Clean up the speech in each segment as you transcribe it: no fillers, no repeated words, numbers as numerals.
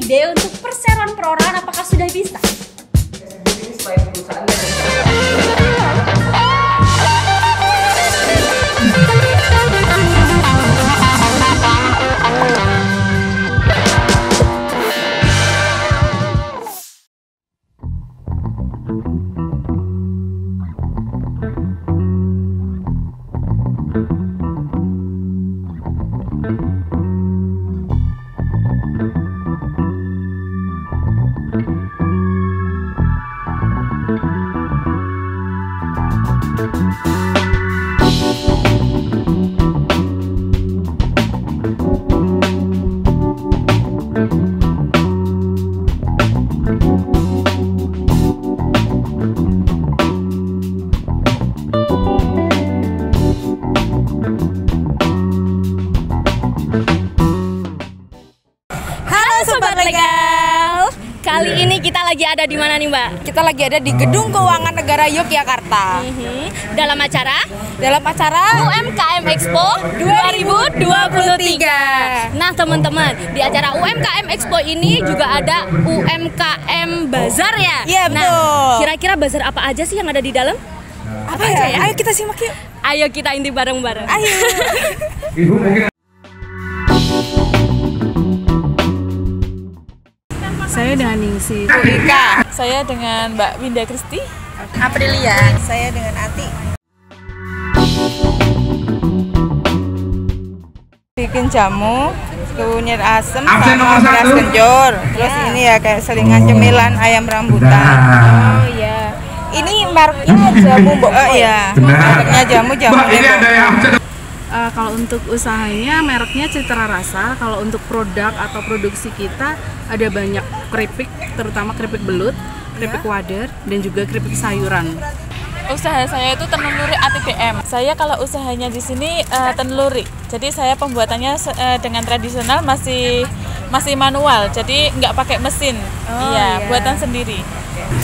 ide untuk perseroan perorangan, apakah sudah bisa? Ini selain perusahaan legal. Kali ini kita lagi ada di mana nih, Mbak? Kita lagi ada di Gedung Keuangan Negara Yogyakarta. Dalam acara UMKM Expo 2023. Nah, teman-teman, di acara UMKM Expo ini juga ada UMKM Bazar ya? Iya, betul. Nah, kira-kira bazar apa aja sih yang ada di dalam? Apa aja ya? Ayo kita simak yuk. Ayo kita intip bareng-bareng. Ayo. Saya dengan Ningsi. Ika. Saya dengan Mbak Winda Kristi. Aprilia. Saya dengan Ati. Bikin jamu, kunyit asem sama beras kencur. Terus ini ya kayak selingan cemilan ayam rambutan. Oh iya. Ini mereknya jamu Mbok. Oh iya. Mereknya jamu Kalau untuk usahanya mereknya Citra Rasa. Kalau untuk produk atau produksi kita ada banyak keripik, terutama keripik belut, keripik wader, dan juga keripik sayuran. Usaha saya itu tenun lurik ATBM. Saya kalau usahanya di sini tenun lurik. Jadi saya pembuatannya dengan tradisional masih manual. Jadi nggak pakai mesin. Iya, buatan sendiri.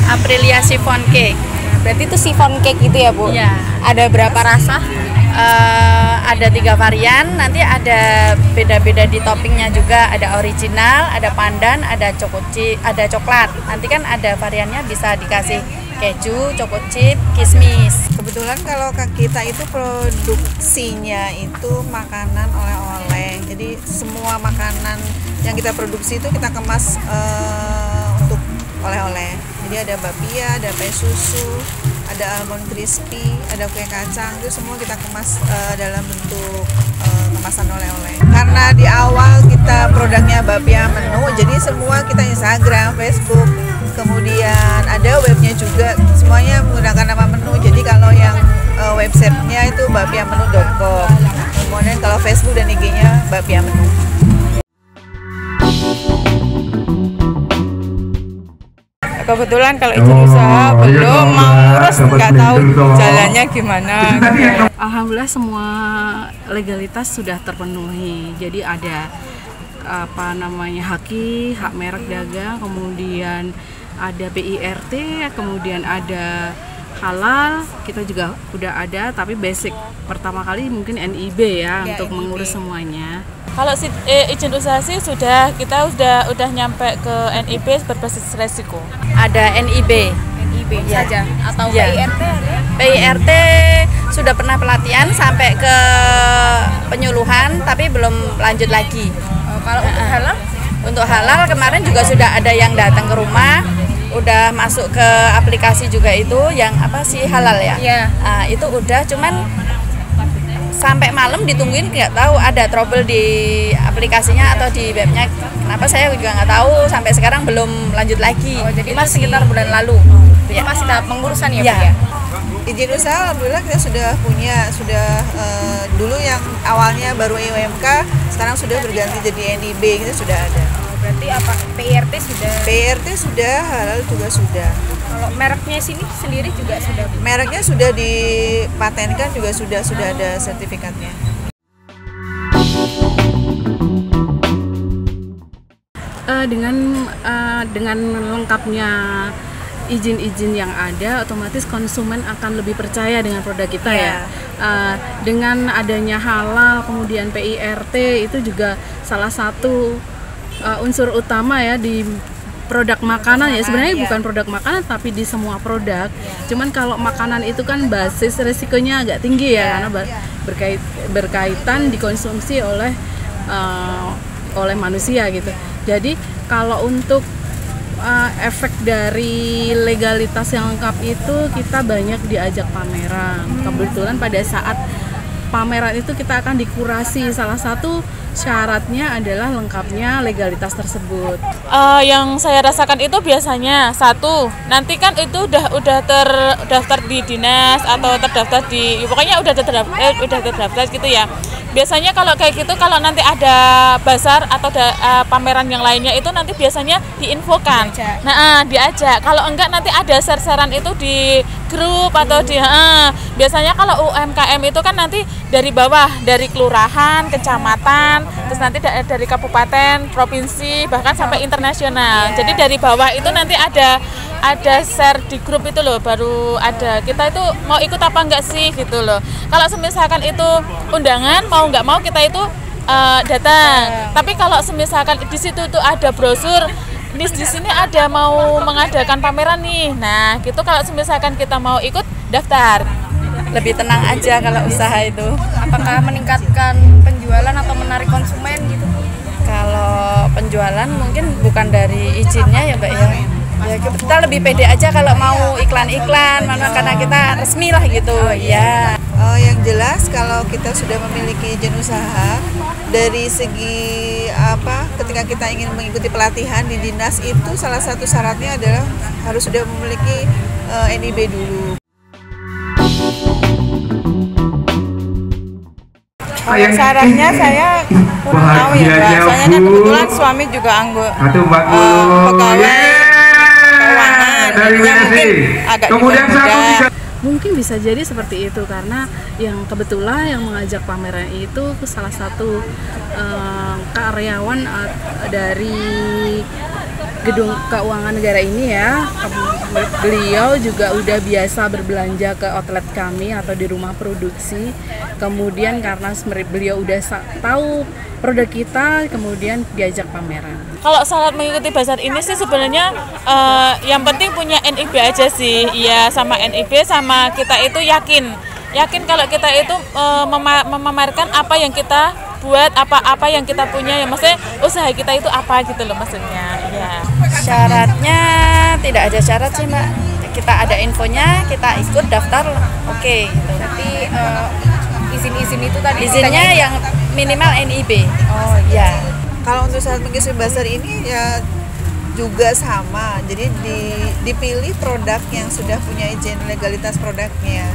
Aprilia chiffon cake. Berarti itu chiffon cake gitu ya, Bu? Iya. Ada berapa rasa? Ada 3 varian, nanti ada beda-beda di toppingnya juga, ada original, ada pandan, ada ada coklat. Nanti kan ada variannya bisa dikasih keju, choco chip, kismis. Kebetulan kalau kita itu produksinya itu makanan oleh-oleh. Jadi semua makanan yang kita produksi itu kita kemas untuk oleh-oleh. Jadi ada bakpia, ada pie susu, ada almond crispy, ada kue kacang, itu semua kita kemas dalam bentuk kemasan oleh-oleh. Karena di awal kita produknya bakpia menu, jadi semua kita Instagram, Facebook, kemudian ada webnya juga, semuanya menggunakan nama menu. Jadi kalau yang websitenya itu bakpiamenu.com, kemudian kalau Facebook dan IG-nya bakpia menu. Kebetulan kalau izin usaha belum mau ngurus, nggak tahu jalannya gimana. Alhamdulillah semua legalitas sudah terpenuhi. Jadi ada HAKI, hak merek dagang, kemudian ada PIRT, kemudian ada halal, kita juga udah ada, tapi basic pertama kali mungkin NIB ya untuk NIB. Mengurus semuanya. Kalau izin usaha sih kita udah nyampe ke NIB berbasis resiko. Ada NIB ya. saja atau ya. PIRT sudah pernah pelatihan sampai ke penyuluhan tapi belum lanjut lagi. Kalau untuk halal? Untuk halal kemarin juga sudah ada yang datang ke rumah, udah masuk ke aplikasi juga itu yang apa sih halal ya? Iya. Nah, itu udah, cuman sampai malam ditungguin, nggak tahu ada trouble di aplikasinya atau di webnya. Kenapa saya juga nggak tahu, sampai sekarang belum lanjut lagi. Jadi masih sekitar bulan lalu. Ya. Masih tahap pengurusan ya, ya. Bu ya? Izin usaha alhamdulillah kita sudah punya, dulu yang awalnya baru UMK, sekarang sudah berganti jadi NIB, kita sudah ada. Berarti apa? PIRT sudah? PIRT sudah, halal juga sudah. Kalau mereknya sini sendiri juga sudah? Mereknya sudah dipatenkan, juga sudah ada sertifikatnya. Dengan lengkapnya izin-izin yang ada, otomatis konsumen akan lebih percaya dengan produk kita ya. Dengan adanya halal, kemudian PIRT itu juga salah satu unsur utama ya di produk makanan ya, sebenarnya bukan produk makanan tapi di semua produk. Cuman kalau makanan itu kan basis risikonya agak tinggi ya, karena berkaitan dikonsumsi oleh manusia gitu. Jadi kalau untuk efek dari legalitas yang lengkap itu kita banyak diajak pameran. Kebetulan pada saat pameran itu kita akan dikurasi, salah satu syaratnya adalah lengkapnya legalitas tersebut. Yang saya rasakan itu biasanya satu, nanti kan itu udah terdaftar di dinas atau terdaftar di, pokoknya udah terdaftar gitu ya. Biasanya kalau kayak gitu, kalau nanti ada bazar atau pameran yang lainnya itu nanti biasanya diinfokan. Diajak. Kalau enggak nanti ada share-sharean itu di grup atau di biasanya kalau UMKM itu kan nanti dari bawah, dari kelurahan, kecamatan, terus nanti dari kabupaten, provinsi, bahkan sampai internasional. Jadi dari bawah itu nanti ada share di grup itu loh, baru ada kita itu mau ikut apa enggak sih gitu loh. Kalau misalkan itu undangan, mau nggak mau kita itu datang. Tapi kalau misalkan di situ tuh ada brosur, di sini ada mau mengadakan pameran nih. Nah, gitu kalau misalkan kita mau ikut daftar. Lebih tenang aja kalau usaha itu. Apakah meningkatkan penjualan atau menarik konsumen gitu? Kalau penjualan mungkin bukan dari izinnya ya Mbak ya. Ya kita lebih pede aja kalau mau iklan-iklan, karena kita resmi lah gitu. Ya. Yang jelas kalau kita sudah memiliki izin usaha, dari segi ketika kita ingin mengikuti pelatihan di dinas itu salah satu syaratnya adalah harus sudah memiliki NIB dulu. Syaratnya saya kurang tahu ya Mbak, soalnya kan kebetulan suami juga pegawai keuangan, jadinya mungkin agak dipermudah. Mungkin bisa jadi seperti itu, karena yang kebetulan yang mengajak pameran itu salah satu karyawan dari Gedung Keuangan Negara ini ya. Beliau juga udah biasa berbelanja ke outlet kami atau di rumah produksi. Kemudian karena beliau udah tahu produk kita, kemudian diajak pameran. Kalau syarat mengikuti bazar ini sih sebenarnya yang penting punya NIB aja sih. Iya, sama NIB sama kita itu yakin kalau kita itu memamerkan apa yang kita buat, apa yang kita punya, ya maksudnya usaha kita itu apa gitu loh maksudnya. Ya. Syaratnya tidak ada syarat sih Mbak. Kita ada infonya, kita ikut daftar, oke. Gitu. Tapi izin-izin itu tadi izinnya yang minimal NIB. Oh ya. Kalau untuk syarat mengikuti bazar ini ya juga sama. Jadi dipilih produk yang sudah punya izin legalitas produknya.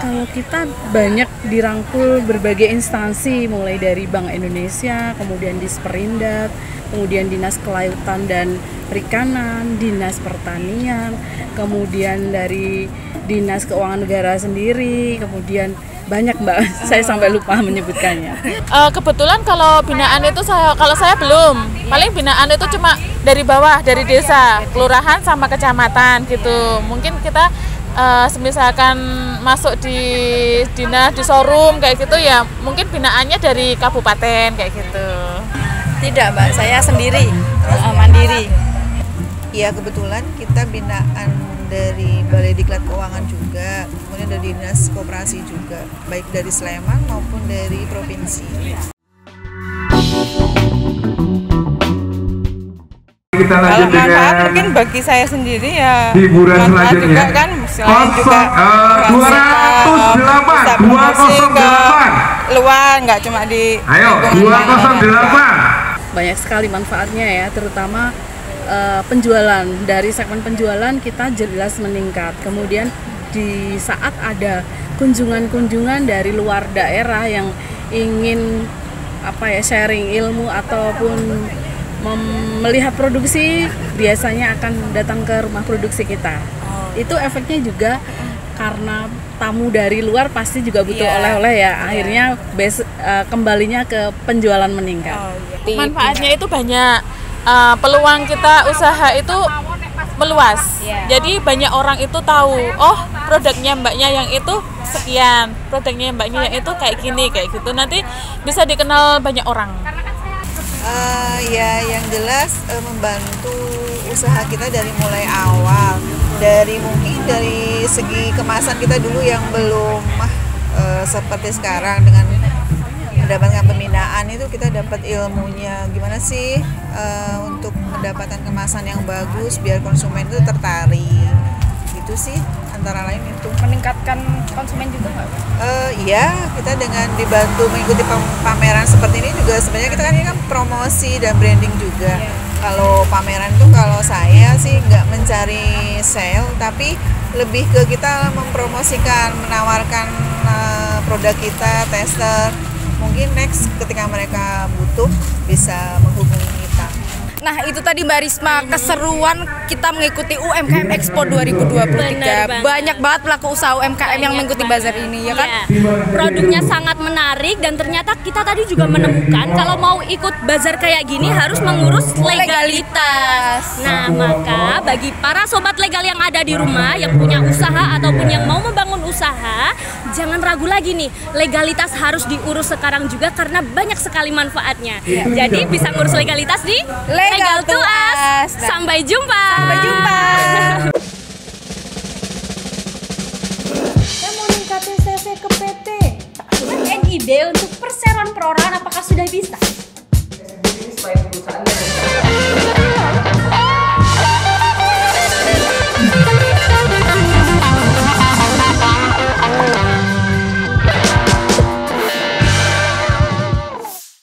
Kalau kita banyak dirangkul berbagai instansi, mulai dari Bank Indonesia, kemudian Disperindak, kemudian Dinas Kelautan dan Perikanan, Dinas Pertanian, kemudian dari Dinas Keuangan Negara sendiri, kemudian banyak Mbak, saya sampai lupa menyebutkannya. Kebetulan kalau binaan itu kalau saya belum, paling binaan itu cuma dari bawah, dari desa, kelurahan sama kecamatan gitu. Mungkin kita misalkan masuk di dinas, di showroom kayak gitu ya, mungkin binaannya dari kabupaten kayak gitu. Tidak Mbak, saya sendiri, mandiri. Iya, kebetulan kita binaan dari Balai Diklat Keuangan juga, kemudian dari Dinas Koperasi juga, baik dari Sleman maupun dari provinsi. Kita lanjut kalau manfaat mungkin bagi saya sendiri ya hiburan selanjutnya juga kan, selain juga 208 luar, nggak cuma di 208. Banyak sekali manfaatnya ya, terutama penjualan. Dari segmen penjualan kita jelas meningkat. Kemudian di saat ada kunjungan-kunjungan dari luar daerah yang ingin sharing ilmu ataupun melihat produksi, biasanya akan datang ke rumah produksi kita. Itu efeknya juga karena tamu dari luar pasti juga butuh oleh-oleh ya. Akhirnya kembalinya ke penjualan meningkat. Manfaatnya itu banyak. Peluang kita usaha itu meluas. Jadi banyak orang itu tahu, oh produknya mbaknya yang itu sekian, produknya mbaknya yang itu kayak gini, kayak gitu. Nanti bisa dikenal banyak orang. Ya yang jelas membantu usaha kita dari mulai awal, mungkin dari segi kemasan kita dulu yang belum seperti sekarang. Dengan mendapatkan pembinaan itu kita dapat ilmunya gimana sih untuk mendapatkan kemasan yang bagus biar konsumen itu tertarik. Itu sih antara lain itu. Meningkatkan konsumen juga nggak? Iya, kita dengan dibantu mengikuti pameran seperti ini juga sebenarnya kita kan ini kan promosi dan branding juga. Kalau pameran itu kalau saya sih nggak mencari sale, tapi lebih ke kita mempromosikan, menawarkan produk kita, tester. Mungkin next ketika mereka butuh bisa menghubungi kita. Nah itu tadi Mbak Risma, keseruan kita mengikuti UMKM Expo 2023. Banyak banget pelaku usaha UMKM yang mengikuti bazar ini, ya kan? Produknya sangat menarik dan ternyata kita tadi juga menemukan kalau mau ikut bazar kayak gini harus mengurus legalitas. Nah maka bagi para sobat legal yang ada di rumah yang punya usaha ataupun yang mau membangun usaha, jangan ragu lagi nih, legalitas harus diurus sekarang juga karena banyak sekali manfaatnya. Jadi bisa ngurus legalitas di Legal to Us. Sampai jumpa. Sampai jumpa. Saya mau ningkatin CC ke PT. NIB untuk perseroan perorangan apakah sudah bisa?